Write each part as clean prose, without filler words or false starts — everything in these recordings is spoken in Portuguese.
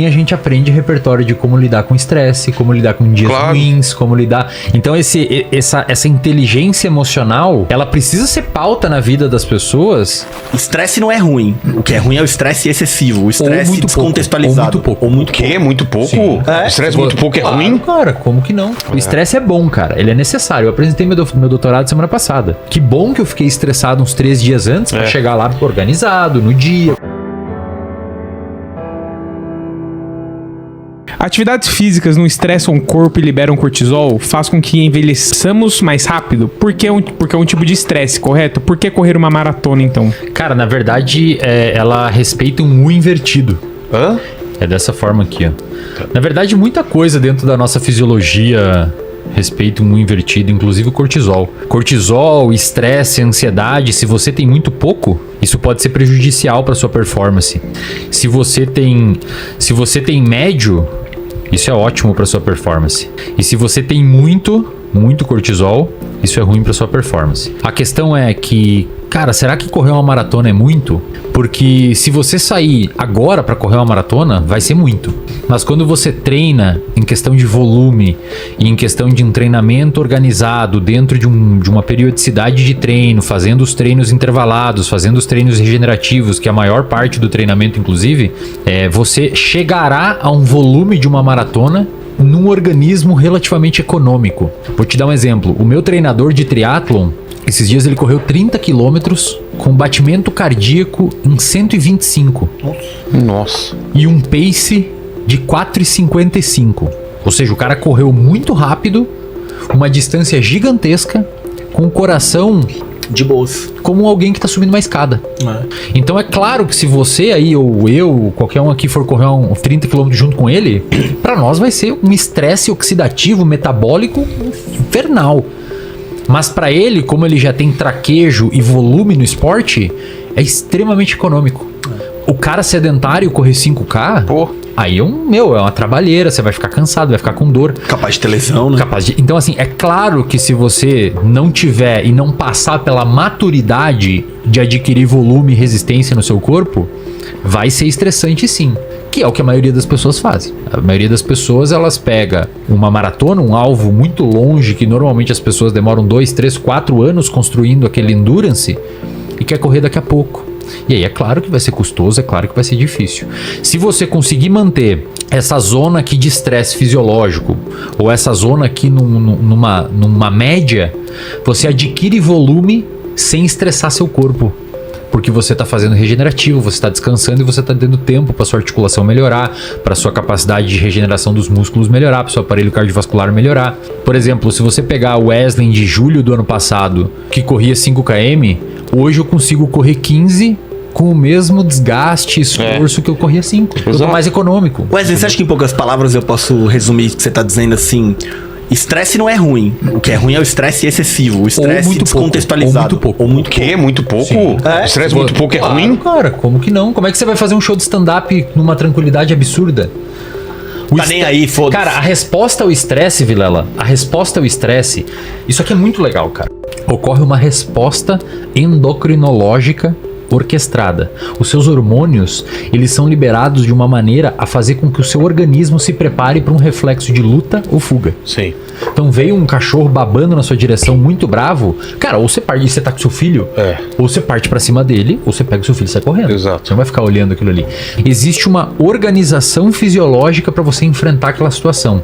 também a gente aprende repertório de como lidar com estresse, como lidar com dias ruins, como lidar... Então essa inteligência emocional, ela precisa ser pauta na vida das pessoas. Estresse não é ruim. O que é ruim é o estresse excessivo, o estresse descontextualizado. Ou muito pouco. Muito pouco? Estresse muito pouco é ruim? Cara, como que não? O estresse é bom, cara. Ele é necessário. Eu apresentei meu doutorado semana passada. Que bom que eu fiquei estressado uns 3 dias antes pra chegar lá organizado, no dia. Atividades físicas não estressam o corpo e liberam cortisol, faz com que envelheçamos mais rápido? Porque é um tipo de estresse, correto? Por que correr uma maratona, então? Cara, na verdade, ela respeita um U invertido. Hã? É dessa forma aqui, ó. Na verdade, muita coisa dentro da nossa fisiologia respeita um U invertido, inclusive o cortisol. Cortisol, estresse, ansiedade, se você tem muito pouco, isso pode ser prejudicial para sua performance. Se você tem médio, isso é ótimo para sua performance. E se você tem muito cortisol, isso é ruim para sua performance. A questão é que, cara, será que correr uma maratona é muito? Porque se você sair agora para correr uma maratona, vai ser muito. Mas quando você treina em questão de volume e em questão de um treinamento organizado dentro de uma periodicidade de treino, fazendo os treinos intervalados, fazendo os treinos regenerativos, que é a maior parte do treinamento, inclusive, você chegará a um volume de uma maratona num organismo relativamente econômico. Vou te dar um exemplo. O meu treinador de triatlon, esses dias ele correu 30 quilômetros com batimento cardíaco em 125. Nossa. E um pace de 4,55. Ou seja, o cara correu muito rápido, uma distância gigantesca, com o coração de boas, como alguém que tá subindo uma escada. Então é claro que se você aí, ou eu, qualquer um aqui for correr 30 km junto com ele, pra nós vai ser um estresse oxidativo, metabólico infernal. Mas pra ele, como ele já tem traquejo e volume no esporte, é extremamente econômico. O cara sedentário correr 5K, aí é uma trabalheira, você vai ficar cansado, vai ficar com dor. Capaz de ter lesão, né? Então assim, é claro que se você não tiver e não passar pela maturidade de adquirir volume e resistência no seu corpo, vai ser estressante sim. Que é o que a maioria das pessoas faz. A maioria das pessoas, elas pega uma maratona, um alvo muito longe, que normalmente as pessoas demoram 2, 3, 4 anos construindo aquele endurance, e quer correr daqui a pouco. E aí é claro que vai ser custoso, é claro que vai ser difícil. Se você conseguir manter essa zona aqui de estresse fisiológico, ou essa zona aqui numa média, você adquire volume sem estressar seu corpo. Porque você está fazendo regenerativo, você está descansando e você está dando tempo para sua articulação melhorar, para sua capacidade de regeneração dos músculos melhorar, para seu aparelho cardiovascular melhorar. Por exemplo, se você pegar o Wesley de julho do ano passado, que corria 5 km, hoje eu consigo correr 15 com o mesmo desgaste e esforço que eu corria 5. Eu tô mais econômico. Wesley, você acha que em poucas palavras eu posso resumir o que você está dizendo assim? Estresse não é ruim. O que é ruim é o estresse excessivo, o estresse descontextualizado. Ou muito pouco. Muito pouco? Estresse muito pouco é ruim? Cara, como que não? Como é que você vai fazer um show de stand-up numa tranquilidade absurda? Tá nem aí, foda-se. Cara, a resposta ao estresse, Vilela, isso aqui é muito legal, cara. Ocorre uma resposta endocrinológica orquestrada. Os seus hormônios, eles são liberados de uma maneira a fazer com que o seu organismo se prepare para um reflexo de luta ou fuga. Sim. Então veio um cachorro babando na sua direção muito bravo, cara, ou você parte e você tá com seu filho, ou você parte pra cima dele, ou você pega o seu filho e sai correndo. Exato. Você não vai ficar olhando aquilo ali. Existe uma organização fisiológica para você enfrentar aquela situação.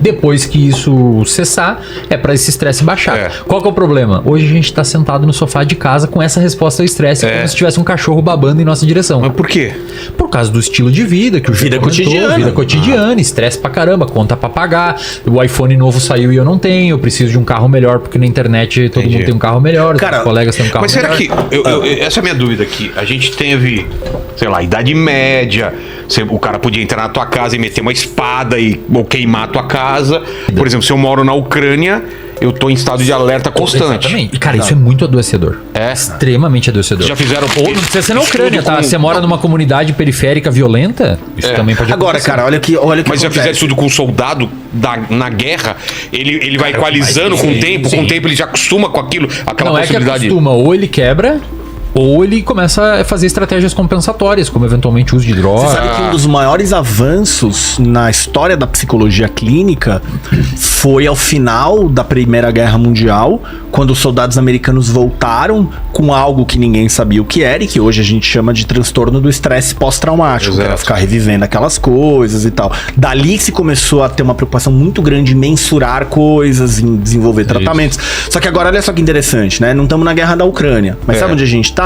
Depois que isso cessar, é para esse estresse baixar. Qual que é o problema? Hoje a gente tá sentado no sofá de casa com essa resposta ao estresse, como se tivesse um cachorro babando em nossa direção. Mas por quê? Por causa do estilo de vida, que o vida cotidiana. Vida cotidiana, estresse pra caramba, conta pra pagar, o iPhone novo saiu e eu não tenho, eu preciso de um carro melhor, porque na internet todo mundo tem um carro melhor, cara, os colegas têm um carro melhor. Mas será que, essa é a minha dúvida aqui, a gente teve, sei lá, idade média, o cara podia entrar na tua casa e meter uma espada ou queimar a tua casa. Por exemplo, se eu moro na Ucrânia, eu tô em estado de alerta constante. Exatamente. E, cara, isso é muito adoecedor. Extremamente adoecedor. Já fizeram... Ou não precisa ser na Ucrânia, tá? Você mora numa comunidade periférica violenta, isso também pode acontecer. Agora, cara, olha que Mas já fizeram tudo com um soldado na guerra, ele vai equalizando com o tempo, ele já acostuma com aquela possibilidade. Não é que acostuma, ou ele quebra, Ou ele começa a fazer estratégias compensatórias, como eventualmente uso de droga. Você sabe que um dos maiores avanços na história da psicologia clínica foi ao final da Primeira Guerra Mundial, quando os soldados americanos voltaram com algo que ninguém sabia o que era e que hoje a gente chama de transtorno do estresse pós-traumático, que era ficar revivendo aquelas coisas e tal. Dali se começou a ter uma preocupação muito grande em mensurar coisas, em desenvolver tratamentos. Só que agora, olha só que interessante, né? Não estamos na guerra da Ucrânia, mas sabe onde a gente tá?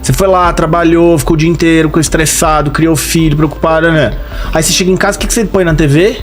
Você foi lá, trabalhou, ficou o dia inteiro, ficou estressado, criou filho, preocupado, né? Aí você chega em casa, o que você põe na TV?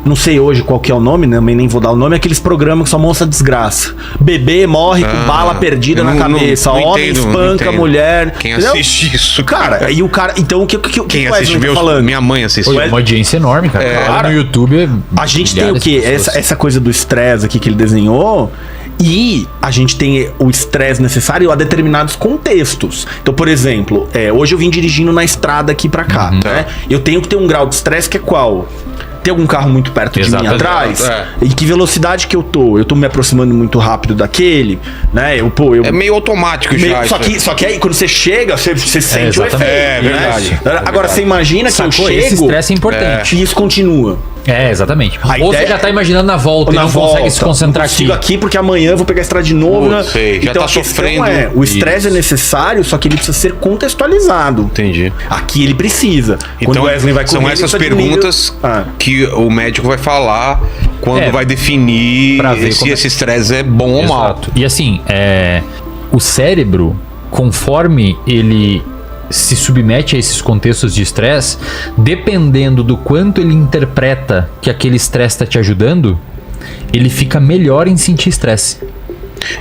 Não sei hoje qual que é o nome, né? Nem vou dar o nome. Aqueles programas que só mostra desgraça. Bebê morre com bala perdida na cabeça. Homem espanca a mulher. Quem assiste isso? Cara, e o cara... Então, o que quem assiste, tá falando? Minha mãe assiste. Pô, é uma audiência enorme, cara. Cara, no YouTube... A gente tem o quê? Essa coisa do estresse aqui que ele desenhou... E a gente tem o estresse necessário a determinados contextos. Então, por exemplo, hoje eu vim dirigindo na estrada aqui pra cá, né? Eu tenho que ter um grau de estresse que é qual? Tem algum carro muito perto de mim atrás? E que velocidade que eu tô? Eu tô me aproximando muito rápido daquele, né? É meio automático já. Só que aí quando você chega, você sente o efeito. É verdade. Né? Agora você imagina que eu chego... Esse estresse é importante. E isso continua. É, exatamente. Ou você já tá imaginando na volta e não consegue se concentrar aqui. Eu consigo aqui porque amanhã eu vou pegar a estrada de novo, né? Já então, tá sofrendo. O estresse é necessário, só que ele precisa ser contextualizado. Entendi. Aqui ele precisa. Então, quando o Wesley vai correr, são essas perguntas que o médico vai falar quando vai definir se esse estresse é bom ou mal. E assim, o cérebro, conforme ele se submete a esses contextos de estresse, dependendo do quanto ele interpreta que aquele estresse está te ajudando, ele fica melhor em sentir estresse.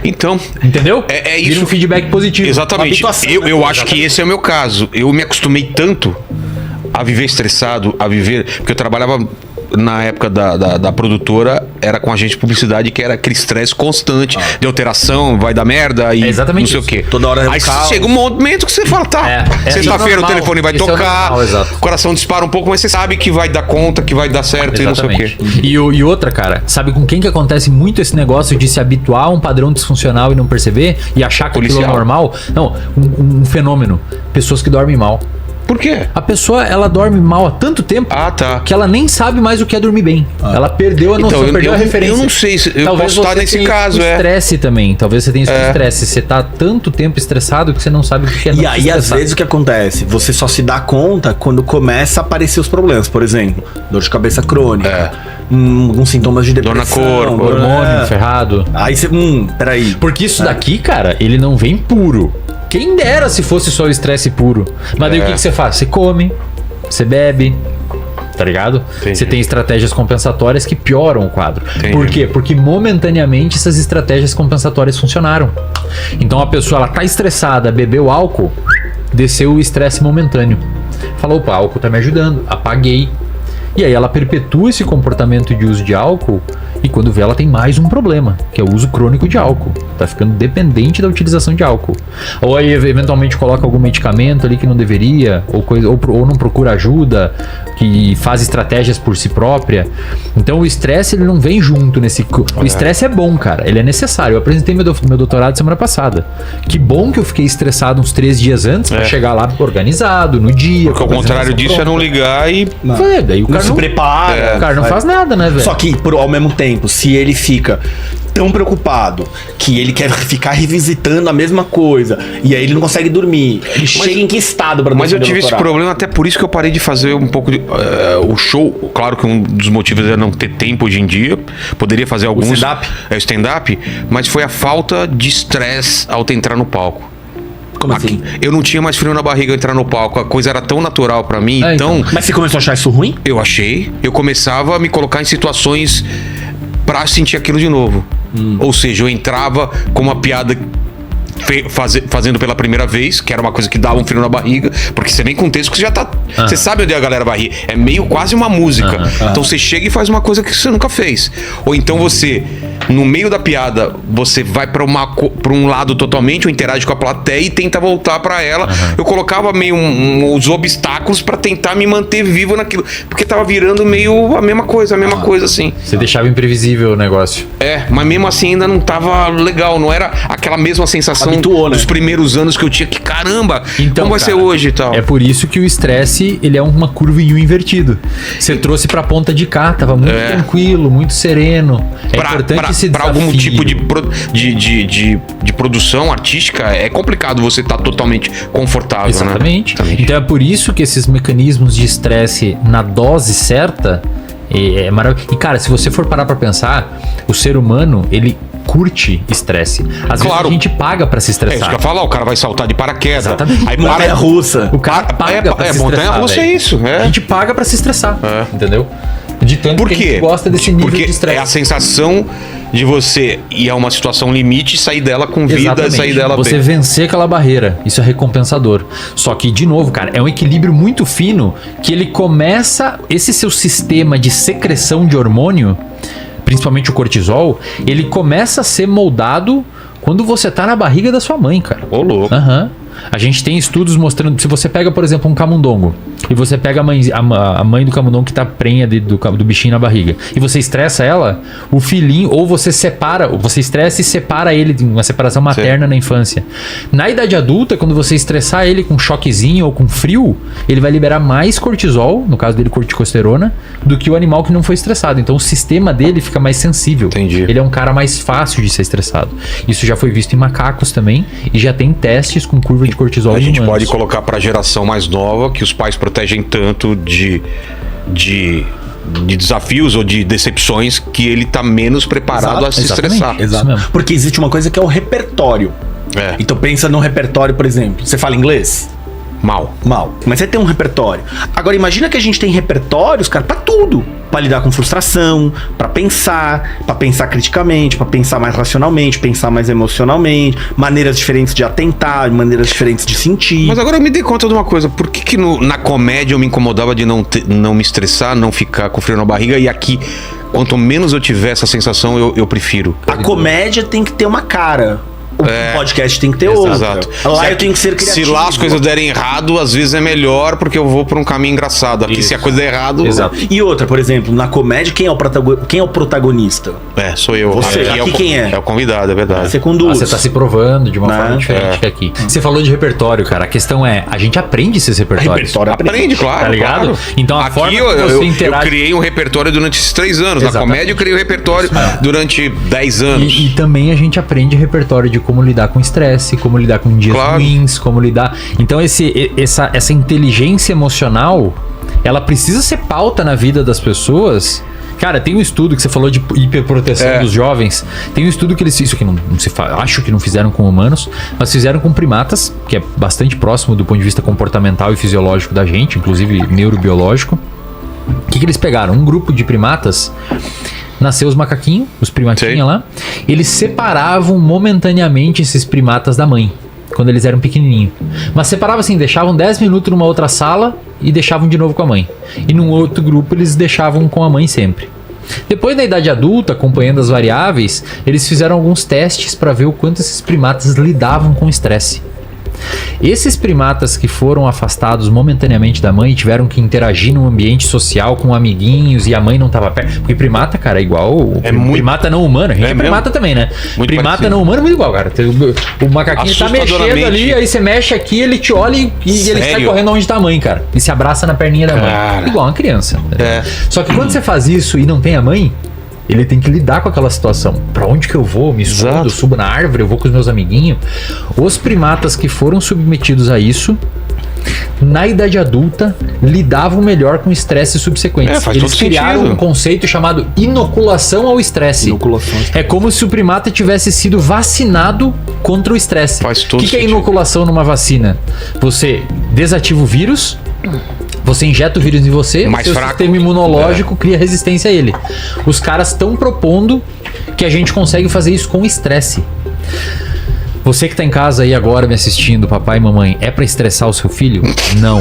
Então, entendeu? É isso. Vira um feedback positivo. Exatamente. Eu acho que esse é o meu caso. Eu me acostumei tanto a viver estressado, porque eu trabalhava na época da produtora, era com agente de publicidade, que era aquele estresse constante de alteração, vai dar merda e exatamente não sei o quê. Toda hora aí chega um momento que você fala, sexta-feira o telefone vai tocar, o coração dispara um pouco, mas você sabe que vai dar conta, que vai dar certo e não sei o quê. E outra, cara, sabe com quem que acontece muito esse negócio de se habituar a um padrão disfuncional e não perceber e achar que aquilo é normal? Não, um fenômeno. Pessoas que dormem mal. Por quê? A pessoa, ela dorme mal há tanto tempo que ela nem sabe mais o que é dormir bem. Ela perdeu a noção, perdeu a referência. Eu não sei, eu posso estar nesse caso. Estresse também, talvez você tenha esse estresse. Você tá tanto tempo estressado que você não sabe o que é não estressar. E aí, às vezes, o que acontece? Você só se dá conta quando começa a aparecer os problemas. Por exemplo, dor de cabeça crônica. Alguns sintomas de depressão. Dor na cor, hormônio ferrado. Aí você, peraí. Porque isso daqui, cara, ele não vem puro. Quem dera se fosse só o estresse puro. Mas daí o que você faz? Você come, você bebe, tá ligado? Você tem estratégias compensatórias que pioram o quadro. Por quê? Porque momentaneamente essas estratégias compensatórias funcionaram. Então a pessoa, ela tá estressada, bebeu álcool, desceu o estresse momentâneo. Falou, opa, álcool tá me ajudando, apaguei. E aí ela perpetua esse comportamento de uso de álcool e quando vê ela tem mais um problema, que é o uso crônico de álcool. Tá ficando dependente da utilização de álcool. Ou aí eventualmente coloca algum medicamento ali que não deveria, ou não procura ajuda, que faz estratégias por si própria. Então o estresse, ele não vem junto nesse... O estresse é bom, cara, ele é necessário. Eu apresentei meu doutorado semana passada. Que bom que eu fiquei estressado uns 3 dias antes pra chegar lá organizado, no dia. Porque ao contrário disso é não ligar e... Daí o cara não se prepara. O cara não faz nada, né, velho? Só que, ao mesmo tempo, se ele fica tão preocupado que ele quer ficar revisitando a mesma coisa e aí ele não consegue dormir, ele chega em que estado pra Mas eu tive esse problema, até por isso que eu parei de fazer um pouco de, o show. Claro que um dos motivos é não ter tempo hoje em dia. Poderia fazer alguns... O stand-up, mas foi a falta de estresse ao entrar no palco. Como assim? Eu não tinha mais frio na barriga entrar no palco. A coisa era tão natural pra mim, então... Mas você começou a achar isso ruim? Eu achei. Eu começava a me colocar em situações pra sentir aquilo de novo. Ou seja, eu entrava com uma piada fazendo pela primeira vez, que era uma coisa que dava um frio na barriga, porque você vem com um texto que você já tá... Você sabe onde a galera vai rir. É meio quase uma música. Então você chega e faz uma coisa que você nunca fez. Ou então você, no meio da piada, você vai pra um lado totalmente, ou interage com a plateia e tenta voltar pra ela. Eu colocava meio os obstáculos pra tentar me manter vivo naquilo, porque tava virando meio a mesma coisa assim. Você deixava imprevisível o negócio. Mas mesmo assim ainda não tava legal, não era aquela mesma sensação habituou, né? dos primeiros anos que eu tinha que, caramba, Então, como vai ser cara, hoje e tal. É por isso que o estresse, ele é uma curva em U invertido. Você trouxe pra ponta de cá, tava muito tranquilo, muito sereno. É importante esse Pra algum desafio. tipo de produção artística, é complicado você estar totalmente confortável, Exatamente. né? Então é por isso que esses mecanismos de estresse na dose certa é maravilhoso. E cara, se você for parar pra pensar, o ser humano, ele curte estresse. Às vezes a gente paga pra se É isso estressar. que eu ia falar, o cara vai saltar de paraquedas. Exatamente. Aí Montanha russa. O cara paga pra se montanha estressar, russa é velho. isso, é. A gente paga pra se estressar, entendeu? De tanto Por que a quê? gente gosta desse nível Porque de estresse. é a sensação de você ir a uma situação limite e sair dela com vida, Exatamente. sair dela Você bem. vencer aquela barreira, isso é recompensador. Só que, de novo, cara, é um equilíbrio muito fino que ele começa, esse seu sistema de secreção de hormônio, principalmente o cortisol, ele começa a ser moldado quando você tá na barriga da sua mãe, cara. Ô, louco. Aham. A gente tem estudos mostrando, se você pega, por exemplo, um camundongo, e você pega a mãe do camundongo que tá prenha do bichinho na barriga, e você estressa ela, o filhinho, ou você separa, ou você estressa e separa ele de uma separação materna na infância. Na idade adulta, quando você estressar ele com um choquezinho ou com frio, ele vai liberar mais cortisol, no caso dele corticosterona, do que o animal que não foi estressado. Então o sistema dele fica mais sensível. Entendi. Ele é um cara mais fácil de ser estressado. Isso já foi visto em macacos também, e já tem testes com curva de cortisol A em gente humanos. pode colocar pra geração mais nova que os pais protegem tanto de desafios ou de decepções que ele tá menos preparado Exato, a se exatamente. estressar. Exato. mesmo. Porque existe uma coisa que é o repertório. É, Então pensa num repertório, por exemplo. Você fala inglês? mal. Mal. Mas você tem um repertório. Agora imagina que a gente tem repertórios, cara, pra tudo. Pra lidar com frustração, pra pensar criticamente, pra pensar mais racionalmente, pensar mais emocionalmente, maneiras diferentes de atentar, maneiras diferentes de sentir. Mas agora eu me dei conta de uma coisa. Por que na comédia eu me incomodava de não me estressar, não ficar com frio na barriga, e aqui, quanto menos eu tiver essa sensação, eu prefiro. A comédia tem que ter uma cara. O podcast tem que ter outra. Exato. Lá eu tenho que ser criativo. Se lá as coisas derem errado, às vezes é melhor porque eu vou por um caminho engraçado. Aqui, se a coisa der errado... Exato. E outra, por exemplo, na comédia, quem é o protagonista? Sou eu. Você. Aqui quem é? É o convidado, é verdade. Você conduz. Você tá se provando de uma Né? forma diferente que aqui. Você falou de repertório, cara. A questão é, a gente aprende esses repertórios. Repertório Aprende, claro. Tá ligado? Claro. Então, a aqui forma eu, que você eu interage- criei um repertório durante esses 3 anos. Na Exatamente. comédia eu criei um repertório durante 10 anos. E também a gente aprende repertório de como lidar com estresse, como lidar com dias Claro. ruins, como lidar... Então essa inteligência emocional, ela precisa ser pauta na vida das pessoas. Cara, tem um estudo que você falou de hiperproteção dos jovens. Tem um estudo que eles... Isso que não se faz, acho que não fizeram com humanos, mas fizeram com primatas, que é bastante próximo do ponto de vista comportamental e fisiológico da gente, inclusive neurobiológico. O que eles pegaram? Um grupo de primatas... Nasceu os macaquinhos, os primatinhos Sei. lá. Eles separavam momentaneamente esses primatas da mãe, quando eles eram pequenininhos. Mas separavam assim, deixavam 10 minutos numa outra sala e deixavam de novo com a mãe. E num outro grupo eles deixavam com a mãe sempre. Depois da idade adulta, acompanhando as variáveis, eles fizeram alguns testes para ver o quanto esses primatas lidavam com o estresse. Esses primatas que foram afastados momentaneamente da mãe tiveram que interagir num ambiente social com amiguinhos e a mãe não tava perto. Porque primata, cara, é igual. Primata não humano. A gente é primata também, né? Muito Primata parecido. não humano é muito igual, cara. O macaquinho tá mexendo Assustadoramente. ali, aí você mexe aqui, ele te olha e ele sai Sério? correndo onde tá a mãe, cara. E se abraça na perninha da mãe. Cara. Igual uma criança. É. Só que quando você faz isso e não tem a mãe, ele tem que lidar com aquela situação. Pra onde que eu vou? Me escondo, Exato. eu subo na árvore, eu vou com os meus amiguinhos. Os primatas que foram submetidos a isso, na idade adulta, lidavam melhor com estresses subsequentes. Faz Eles todo criaram sentido. um conceito chamado inoculação ao estresse. Inoculação ao estresse. É como se o primata tivesse sido vacinado contra o estresse. Faz todo O que é sentido. inoculação numa vacina? Você desativa o vírus, você injeta o vírus em você, Mais seu fraco. sistema imunológico cria resistência a ele. Os caras estão propondo que a gente consegue fazer isso com estresse. Você que tá em casa aí agora me assistindo, papai e mamãe, é pra estressar o seu filho? Não,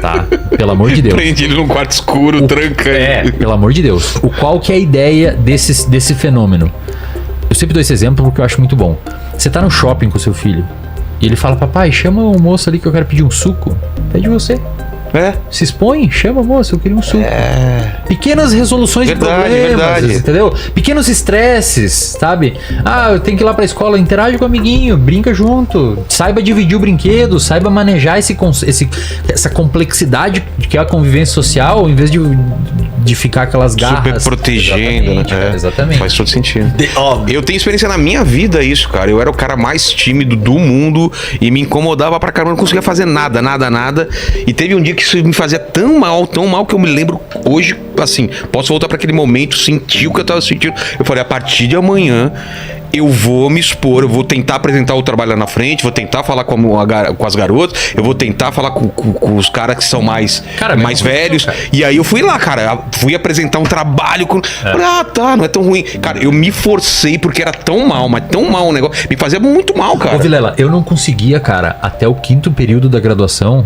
tá? Pelo amor de Deus. Prende ele num quarto escuro, tranca ele. Pelo amor de Deus. Qual que é a ideia desse fenômeno? Eu sempre dou esse exemplo porque eu acho muito bom. Você tá no shopping com seu filho e ele fala, papai, chama o moço ali que eu quero pedir um suco. Pede você. É. Se expõe, chama a moça, eu queria um suco. Pequenas resoluções Verdade, de problemas, verdade. entendeu? Pequenos estresses, sabe? Ah, eu tenho que ir lá pra escola, interage com o amiguinho, brinca junto, saiba dividir o brinquedo, saiba manejar essa complexidade que é a convivência social, em vez de ficar aquelas garras. Super protegendo, Exatamente, né? cara, exatamente. Faz todo sentido. Ó, Eu tenho experiência na minha vida isso, cara. Eu era o cara mais tímido do mundo e me incomodava pra caramba, não conseguia fazer nada. E teve um dia que isso me fazia tão mal que eu me lembro hoje, assim, posso voltar pra aquele momento, sentir o que eu tava sentindo. Eu falei, a partir de amanhã eu vou me expor, eu vou tentar apresentar o trabalho lá na frente, vou tentar falar com as garotas, eu vou tentar falar com os caras que são mais velhos. cara. E aí eu fui lá, cara, fui apresentar um trabalho com... Falei, tá, não é tão ruim. Cara, eu me forcei porque era tão mal, mas tão mal o negócio. Me fazia muito mal, cara. Ô, Vilela, eu não conseguia, cara, até o 5º período da graduação,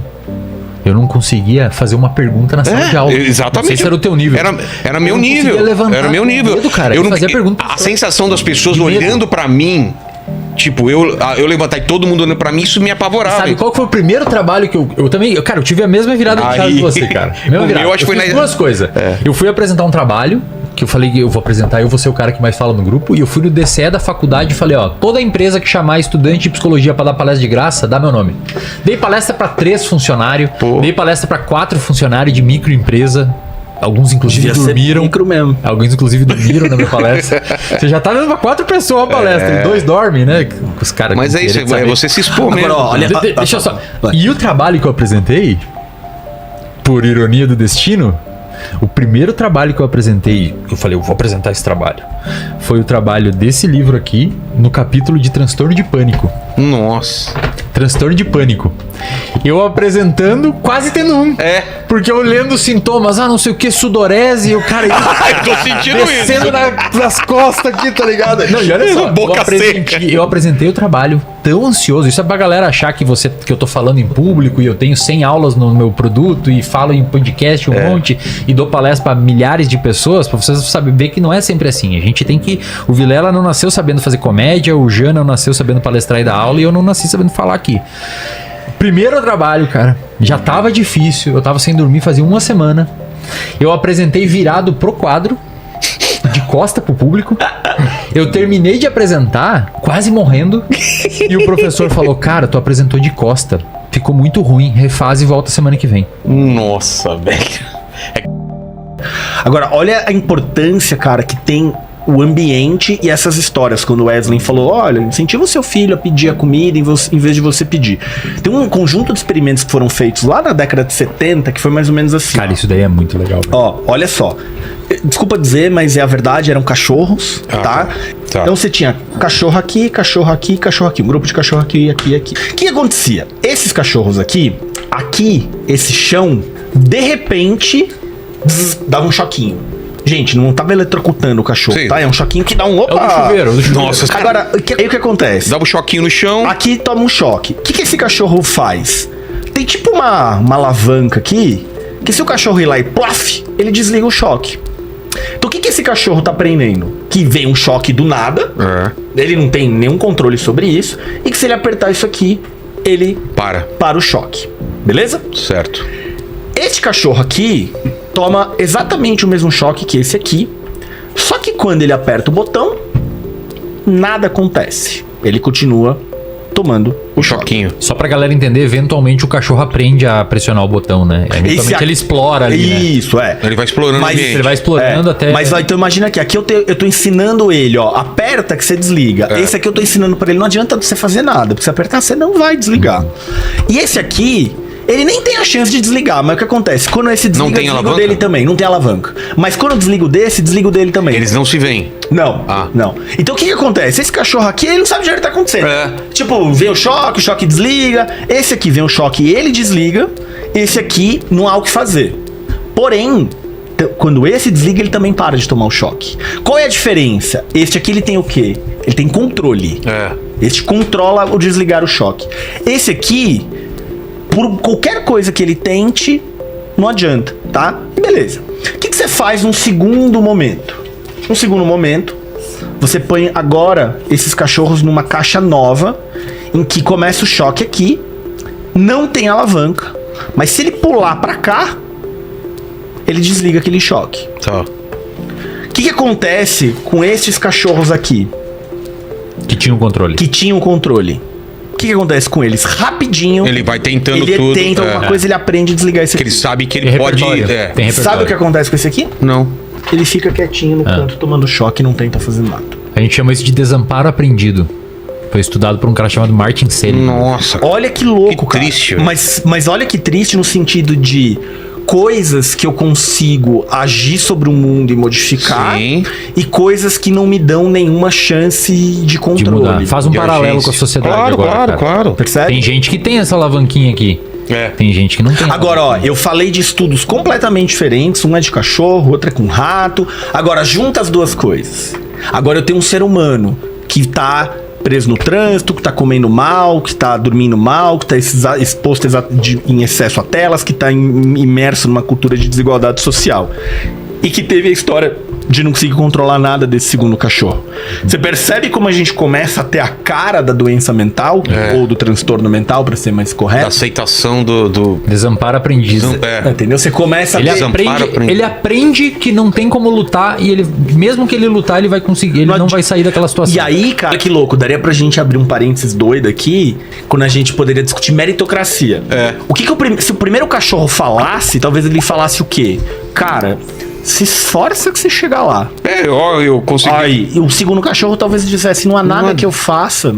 eu não conseguia fazer uma pergunta na sala de aula. Exatamente. Não sei se era o teu nível. Era Eu meu não nível. conseguia levantar Era meu com nível. medo, cara, de fazer a pergunta. A sensação das pessoas De medo. olhando pra mim, tipo, eu levantar e todo mundo olhando pra mim, isso me apavorava. Sabe qual que foi o primeiro trabalho que eu também... Cara, eu tive a mesma virada de chave Aí. que você, cara. Mesma O virada. meu acho que foi fiz na- duas coisas. Eu fui apresentar um trabalho, que eu falei que eu vou apresentar, eu vou ser o cara que mais fala no grupo, e eu fui no DCE da faculdade e falei, ó, toda empresa que chamar estudante de psicologia pra dar palestra de graça, dá meu nome. Dei palestra pra 3 funcionários, dei palestra pra 4 funcionários de microempresa, alguns inclusive devia ser dormiram. micro mesmo. Alguns inclusive dormiram na minha palestra. Você já tá dando pra 4 pessoas a palestra, e 2 dormem, né? Os caras Mas com é isso, querer saber. é você se expor mesmo. Agora, ó, olha- Deixa eu só. Vai. E o trabalho que eu apresentei, por ironia do destino, o primeiro trabalho que eu apresentei, eu falei, eu vou apresentar esse trabalho, foi o trabalho desse livro aqui, no capítulo de transtorno de pânico. Nossa. Transtorno de pânico. Eu apresentando, quase tendo um. Porque eu lendo os sintomas, não sei o que, sudorese, e o cara Eu tô sentindo descendo isso. nas costas aqui, tá ligado? Não, e olha só, Boca eu apresentei o trabalho tão ansioso. Isso é pra galera achar que eu tô falando em público e eu tenho 100 aulas no meu produto e falo em podcast um monte e dou palestra pra milhares de pessoas, pra vocês saberem que não é sempre assim. A gente tem que... O Vilela não nasceu sabendo fazer comédia, o Jean não nasceu sabendo palestrar e dar aula e eu não nasci sabendo falar aqui. Primeiro trabalho, cara, já tava difícil, eu tava sem dormir fazia uma semana. Eu apresentei virado pro quadro, de costa pro público. Eu terminei de apresentar, quase morrendo, e o professor falou, cara, tu apresentou de costa, ficou muito ruim, refaz e volta semana que vem. Nossa, velho. Agora, olha a importância, cara, que tem o ambiente e essas histórias. Quando o Wesley falou, olha, incentiva o seu filho a pedir a comida em vez de você pedir. Tem um conjunto de experimentos que foram feitos lá na década de 70 que foi mais ou menos assim. Cara, isso daí é muito legal, velho. Ó, olha só. Desculpa dizer, mas é a verdade, eram cachorros, tá? Então você tinha cachorro aqui, cachorro aqui, cachorro aqui. Um grupo de cachorro aqui, aqui, aqui. O que acontecia? Esses cachorros aqui, esse chão, de repente, dava um choquinho. Gente, não tava eletrocutando o cachorro, Sim. tá? É um choquinho que dá um... Opa! É o do chuveiro, Nossa, Agora, aí o que acontece? dava um choquinho no chão. Aqui toma um choque. O que esse cachorro faz? Tem tipo uma alavanca aqui, que se o cachorro ir lá e plaf, ele desliga o choque. Então o que esse cachorro tá aprendendo? Que vem um choque do nada, ele não tem nenhum controle sobre isso, e que se ele apertar isso aqui, ele para o choque. Beleza? Certo. Este cachorro aqui toma exatamente o mesmo choque que esse aqui, só que quando ele aperta o botão, nada acontece. Ele continua tomando O choquinho. Só pra galera entender, eventualmente o cachorro aprende a pressionar o botão, né? Eventualmente ele explora ali, né? Isso, é. Ele vai explorando Mas o ambiente. Ele vai explorando até... Mas ó, então imagina aqui eu tô ensinando ele, ó, aperta que você desliga. Esse aqui eu tô ensinando pra ele, não adianta você fazer nada, porque se apertar você não vai desligar. E esse aqui, ele nem tem a chance de desligar, mas o que acontece? Quando esse desliga, Não tem desliga o alavanca? dele também, não tem alavanca. Mas quando eu desligo desse, desligo dele também. Eles não se veem. Não, Ah. não. Então o que acontece? Esse cachorro aqui, ele não sabe de onde tá acontecendo. Tipo, vem o choque desliga. Esse aqui vem o choque e ele desliga. Esse aqui não há o que fazer. Porém, quando esse desliga, ele também para de tomar o choque. Qual é a diferença? Este aqui, ele tem o quê? Ele tem controle. Este controla o desligar o choque. Esse aqui, por qualquer coisa que ele tente, não adianta, tá? Beleza. O que você faz num segundo momento? Num segundo momento, você põe agora esses cachorros numa caixa nova, em que começa o choque aqui, não tem alavanca. Mas se ele pular pra cá, ele desliga aquele choque. Tá. O que acontece com esses cachorros aqui? Que tinha um controle. Que tinham controle. O que acontece com eles? Rapidinho. Ele vai tentando ele tudo. tenta alguma coisa, ele aprende a desligar esse Que ele aqui. sabe que Tem ele pode. repertório. Tem repertório. Sabe o que acontece com esse aqui? Não. Ele fica quietinho no canto, tomando choque e não tenta fazer nada. A gente chama isso de desamparo aprendido. Foi estudado por um cara chamado Martin Seligman. Nossa. Olha que louco, Que cara. triste, velho. Mas olha que triste no sentido de coisas que eu consigo agir sobre o mundo e modificar, Sim. e coisas que não me dão nenhuma chance de De controle. mudar. Faz um De paralelo agência. com a sociedade Claro, agora, claro, cara. claro. Percebe? Tem gente que tem essa alavanquinha aqui. É. Tem gente que não tem. Agora, ó, eu falei de estudos completamente diferentes. Um é de cachorro, outro é com rato. Agora, junta as duas coisas. Agora eu tenho um ser humano que tá preso no trânsito, que tá comendo mal, que tá dormindo mal, que tá exposto em excesso a telas, que tá imerso numa cultura de desigualdade social. E que teve a história de não conseguir controlar nada desse segundo cachorro. Você percebe como a gente começa a ter a cara da doença mental, ou do transtorno mental, pra ser mais Da correto? aceitação do. Desamparo aprendido. É. Entendeu? Você começa Ele a ter... Desamparo aprende, aprende- ele aprende que não tem como lutar e ele, mesmo que ele lutar, ele vai conseguir, ele não vai sair daquela situação. E aí, cara, que louco, daria pra gente abrir um parênteses doido aqui, quando a gente poderia discutir meritocracia. É. O que se o primeiro cachorro falasse, talvez ele falasse o quê? Cara, se esforça que você chegar lá. É, ó, eu consegui. Aí, e o segundo cachorro talvez dissesse, não há nada Não há- que eu faça